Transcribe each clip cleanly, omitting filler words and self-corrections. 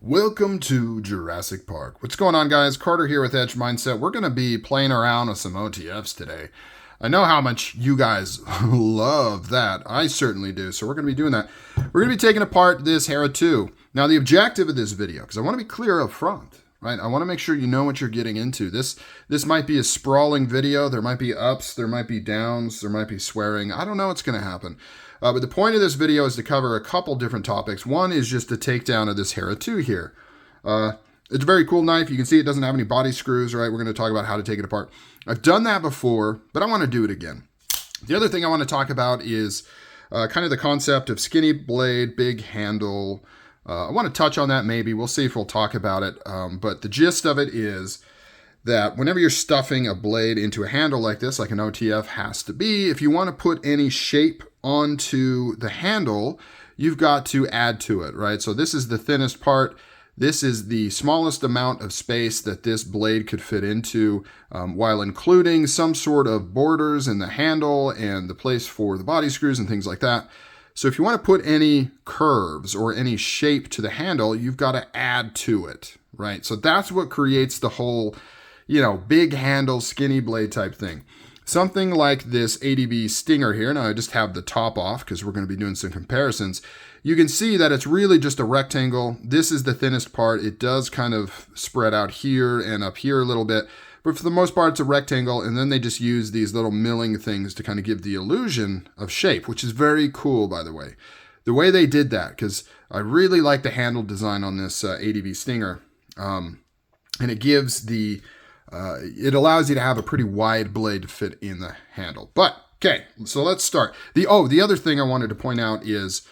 Welcome to Jurassic Park. What's going on, guys? Carter here with Edge Mindset. We're going to be playing around with some OTFs today. I know how much you guys love that. I certainly do. So we're going to be doing that. We're going to be taking apart this Hera II. Now, the objective of this video, because I want to be clear up front, right? I want to make sure you know what you're getting into. This might be a sprawling video. There might be ups. There might be downs. There might be swearing. I don't know what's going to happen. But the point of this video is to cover a couple different topics. One is just a takedown of this Hera II here. It's a very cool knife. You can see it doesn't have any body screws, right? We're going to talk about how to take it apart. I've done that before, but I want to do it again. The other thing I want to talk about is kind of the concept of skinny blade, big handle. I want to touch on that maybe. We'll see if we'll talk about it. But the gist of it is that whenever you're stuffing a blade into a handle like this, like an OTF has to be, if you want to put any shape onto the handle, you've got to add to it, right? So this is the thinnest part. This is the smallest amount of space that this blade could fit into, while including some sort of borders in the handle and the place for the body screws and things like that. So if you want to put any curves or any shape to the handle, you've got to add to it, right? So that's what creates the whole, big handle, skinny blade type thing. Something like this ADV Stinger here, now I just have the top off because we're going to be doing some comparisons. You can see that it's really just a rectangle. This is the thinnest part. It does kind of spread out here and up here a little bit, but for the most part, it's a rectangle, and then they just use these little milling things to kind of give the illusion of shape, which is very cool, by the way. The way they did that, because I really like the handle design on this ADV Stinger, and it gives it allows you to have a pretty wide blade to fit in the handle. But, okay, so let's start. The other thing I wanted to point out is,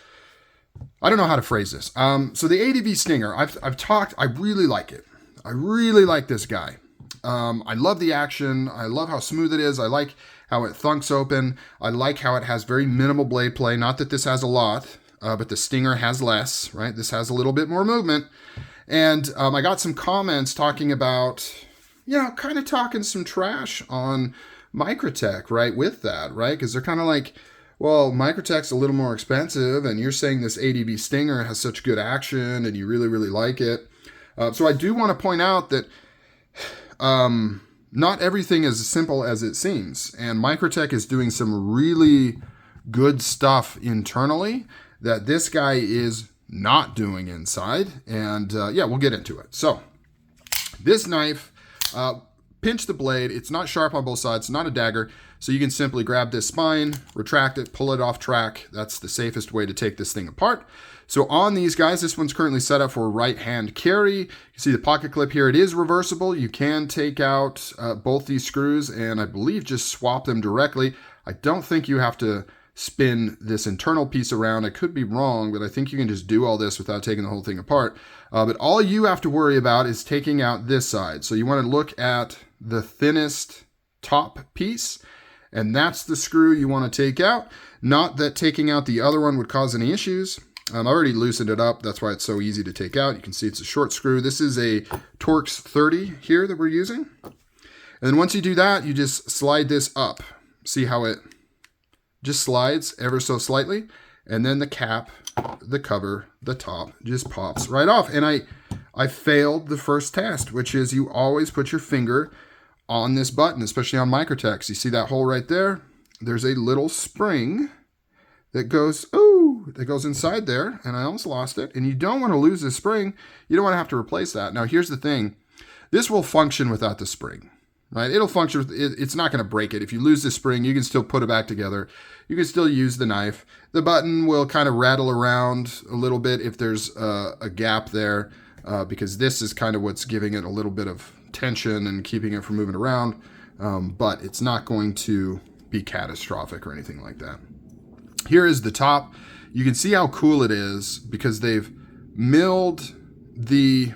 I don't know how to phrase this. So the ADV Stinger, I've talked, I really like it. I really like this guy. I love the action. I love how smooth it is. I like how it thunks open. I like how it has very minimal blade play. Not that this has a lot, but the Stinger has less, right? This has a little bit more movement. And I got some comments talking about, kind of talking some trash on Microtech, right, with that, right? Because they're kind of like, well, Microtech's a little more expensive, and you're saying this ADV Stinger has such good action, and you really, really like it. So I do want to point out that not everything is as simple as it seems, and Microtech is doing some really good stuff internally that this guy is not doing inside, and we'll get into it. So this knife, pinch the blade. It's not sharp on both sides. It's not a dagger. So you can simply grab this spine, retract it, pull it off track. That's the safest way to take this thing apart. So on these guys, this one's currently set up for right hand carry. You see the pocket clip here. It is reversible. You can take out both these screws and I believe just swap them directly. I don't think you have to spin this internal piece around. I could be wrong, but I think you can just do all this without taking the whole thing apart. But all you have to worry about is taking out this side. So you want to look at the thinnest top piece, and that's the screw you want to take out. Not that taking out the other one would cause any issues. I've already loosened it up. That's why it's so easy to take out. You can see it's a short screw. This is a Torx 30 here that we're using. And then once you do that, you just slide this up. See how it just slides ever so slightly. And then the cap, the cover, the top just pops right off. And I failed the first test, which is you always put your finger on this button, especially on Microtechs. You see that hole right there? There's a little spring that goes inside there, and I almost lost it. And you don't want to lose the spring. You don't want to have to replace that. Now, here's the thing. This will function without the spring, right? It'll function. It's not going to break it. If you lose the spring, you can still put it back together. You can still use the knife. The button will kind of rattle around a little bit if there's a gap there, because this is kind of what's giving it a little bit of tension and keeping it from moving around, but it's not going to be catastrophic or anything like that. Here is the top. You can see how cool it is because they've milled the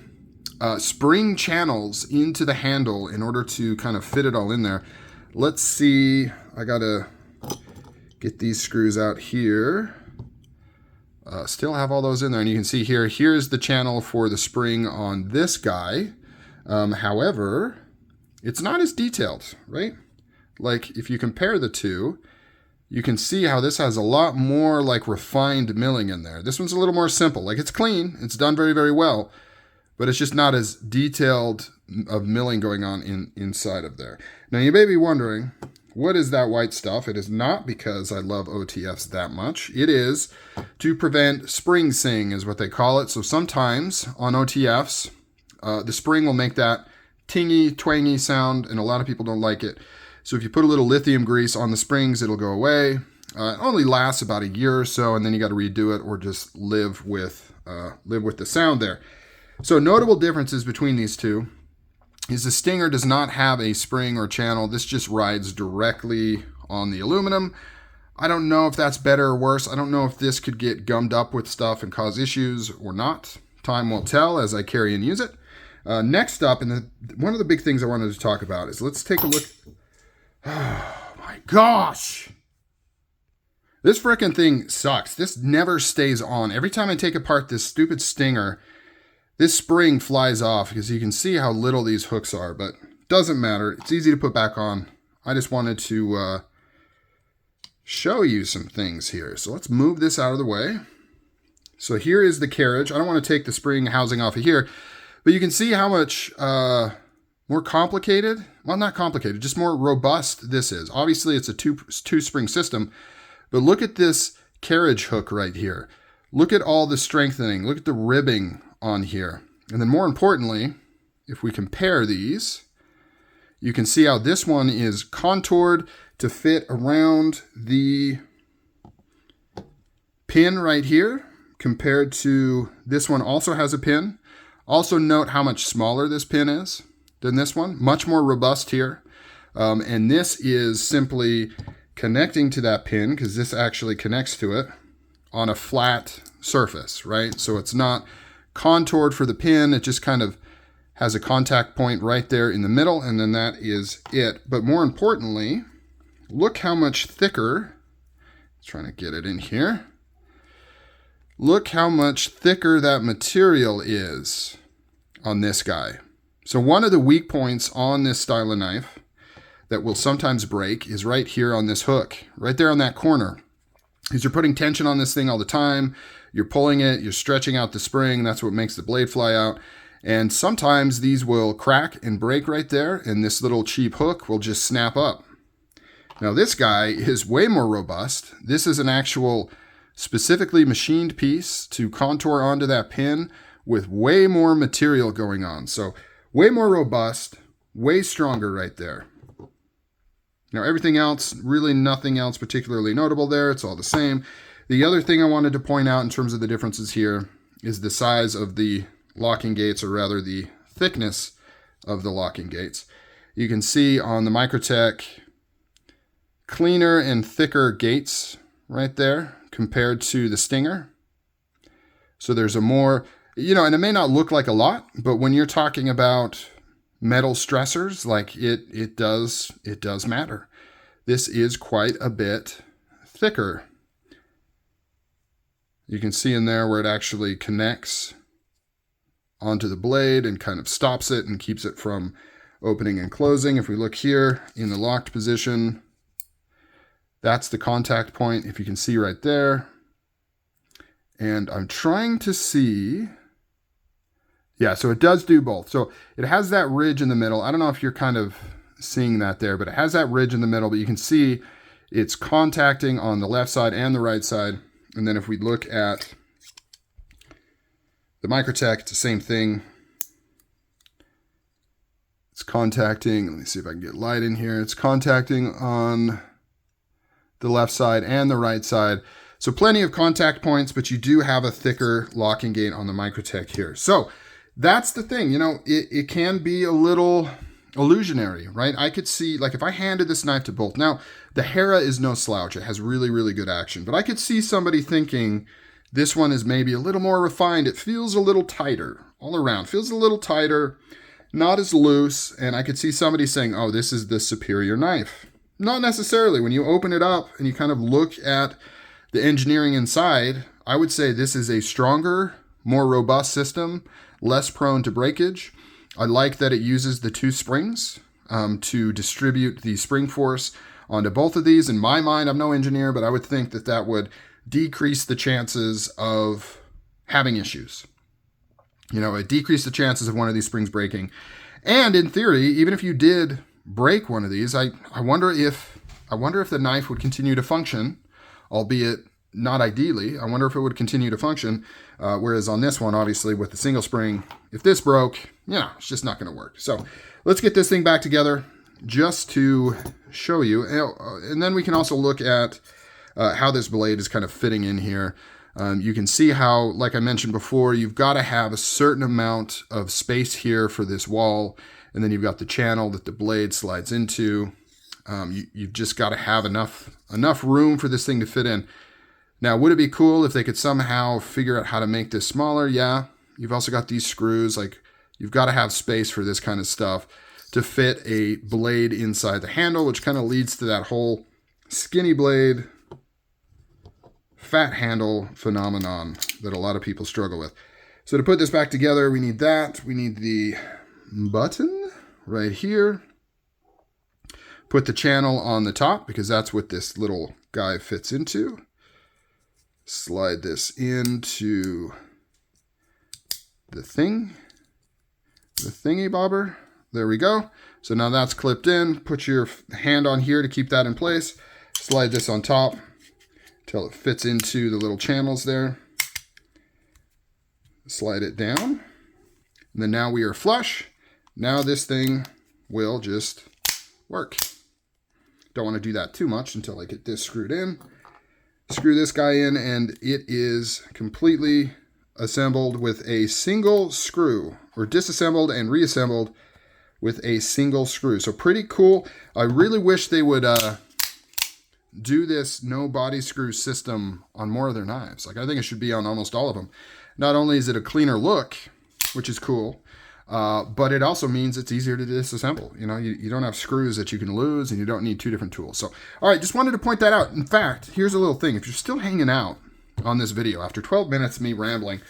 spring channels into the handle in order to kind of fit it all in there. Let's see. I gotta get these screws out here. Still have all those in there, and you can see here's the channel for the spring on this guy. However, it's not as detailed, right? Like if you compare the two, you can see how this has a lot more like refined milling in there. This one's a little more simple. Like it's clean, it's done very, very well. but it's just not as detailed of milling going on inside of there. Now you may be wondering, what is that white stuff? It is not because I love OTFs that much. It is to prevent spring sing, is what they call it. So sometimes on OTFs, the spring will make that tingy, twangy sound, and a lot of people don't like it. So if you put a little lithium grease on the springs, it'll go away. It only lasts about a year or so, and then you got to redo it or just live with the sound there. So notable differences between these two is the Stinger does not have a spring or channel. This just rides directly on the aluminum. I don't know if that's better or worse. I don't know if this could get gummed up with stuff and cause issues or not. Time will tell as I carry and use it. Next up, and one of the big things I wanted to talk about is let's take a look. Oh my gosh. This frickin' thing sucks. This never stays on. Every time I take apart this stupid Stinger, this spring flies off because you can see how little these hooks are, but doesn't matter. It's easy to put back on. I just wanted to show you some things here. So let's move this out of the way. So here is the carriage. I don't want to take the spring housing off of here, but you can see how much more complicated, well, not complicated, just more robust this is. Obviously, it's a two spring system, but look at this carriage hook right here. Look at all the strengthening. Look at the ribbing on here. And then more importantly, if we compare these, you can see how this one is contoured to fit around the pin right here compared to this one also has a pin. Also note how much smaller this pin is than this one, much more robust here. And this is simply connecting to that pin because this actually connects to it on a flat surface, right? So it's not contoured for the pin. It just kind of has a contact point right there in the middle, and then that is it. But more importantly, look how much thicker, trying to get it in here. Look how much thicker that material is on this guy. So one of the weak points on this style of knife that will sometimes break is right here on this hook, right there on that corner. Because you're putting tension on this thing all the time, you're pulling it, you're stretching out the spring, that's what makes the blade fly out. And sometimes these will crack and break right there, and this little cheap hook will just snap up. Now this guy is way more robust. This is an actual specifically machined piece to contour onto that pin with way more material going on. So way more robust, way stronger right there. Now everything else, really nothing else particularly notable there. It's all the same. The other thing I wanted to point out in terms of the differences here is the size of the locking gates, or rather the thickness of the locking gates. You can see on the Microtech cleaner and thicker gates right there compared to the Stinger. So there's a more, and it may not look like a lot, but when you're talking about metal stressors, like it does matter. This is quite a bit thicker. You can see in there where it actually connects onto the blade and kind of stops it and keeps it from opening and closing. If we look here in the locked position, that's the contact point, if you can see right there. And I'm trying to see, yeah, so it does do both. So it has that ridge in the middle. I don't know if you're kind of seeing that there, but it has that ridge in the middle, but you can see it's contacting on the left side and the right side. And then if we look at the Microtech, it's the same thing. It's contacting, let me see if I can get light in here. It's contacting on the left side and the right side. So plenty of contact points, but you do have a thicker locking gate on the Microtech here. So that's the thing, it can be a little illusionary, right? I could see, like if I handed this knife to both, now the Hera is no slouch. It has really, really good action, but I could see somebody thinking this one is maybe a little more refined. It feels a little tighter all around, feels a little tighter, not as loose. And I could see somebody saying, oh, this is the superior knife. Not necessarily. When you open it up and you kind of look at the engineering inside, I would say this is a stronger, more robust system, less prone to breakage. I like that it uses the two springs to distribute the spring force onto both of these. In my mind, I'm no engineer, but I would think that that would decrease the chances of having issues. You know, it decreased the chances of one of these springs breaking. And in theory, even if you did break one of these, I wonder if the knife would continue to function, albeit not ideally. I wonder if it would continue to function. Whereas on this one, obviously with the single spring, if this broke, you know, it's just not going to work. So let's get this thing back together just to show you. And then we can also look at how this blade is kind of fitting in here. You can see how, like I mentioned before, you've got to have a certain amount of space here for this wall, and then you've got the channel that the blade slides into. You've just got to have enough room for this thing to fit in. Now, would it be cool if they could somehow figure out how to make this smaller? Yeah. You've also got these screws. Like, you've got to have space for this kind of stuff to fit a blade inside the handle, which kind of leads to that whole skinny blade, fat handle phenomenon that a lot of people struggle with. So to put this back together, we need that. We need the button right here. Put the channel on the top because that's what this little guy fits into. Slide this into the thingy bobber. There we go. So now that's clipped in. Put your hand on here to keep that in place. Slide this on top until it fits into the little channels there. Slide it down. And then now we are flush. Now this thing will just work. Don't want to do that too much until I get this screwed in. Screw this guy in, and it is completely assembled with a single screw, or disassembled and reassembled with a single screw. So pretty cool. I really wish they would do this no body screw system on more of their knives. Like, I think it should be on almost all of them. Not only is it a cleaner look, which is cool, but it also means it's easier to disassemble. You know, you don't have screws that you can lose, and you don't need two different tools. So, all right, just wanted to point that out. In fact, here's a little thing. If you're still hanging out on this video after 12 minutes of me rambling,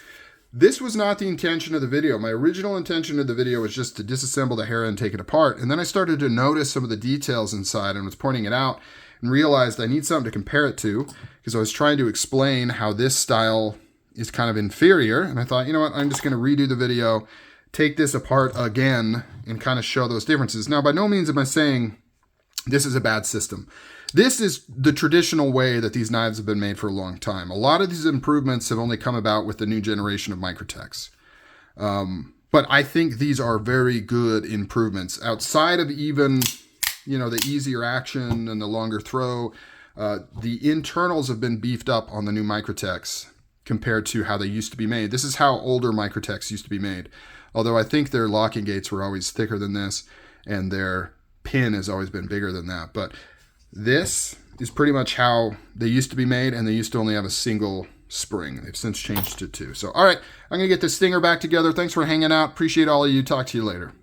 this was not the intention of the video. My original intention of the video was just to disassemble the Hera and take it apart. And then I started to notice some of the details inside and was pointing it out and realized I need something to compare it to, because I was trying to explain how this style is kind of inferior. And I thought, you know what, I'm just going to redo the video, take this apart again, and kind of show those differences. Now, by no means am I saying this is a bad system. This is the traditional way that these knives have been made for a long time. A lot of these improvements have only come about with the new generation of Microtechs. But I think these are very good improvements. Outside of even, you know, the easier action and the longer throw, the internals have been beefed up on the new Microtechs compared to how they used to be made. This is how older Microtechs used to be made. Although I think their locking gates were always thicker than this, and their pin has always been bigger than that. But this is pretty much how they used to be made, and they used to only have a single spring. They've since changed to two. So, all right, I'm going to get this stinger back together. Thanks for hanging out. Appreciate all of you. Talk to you later.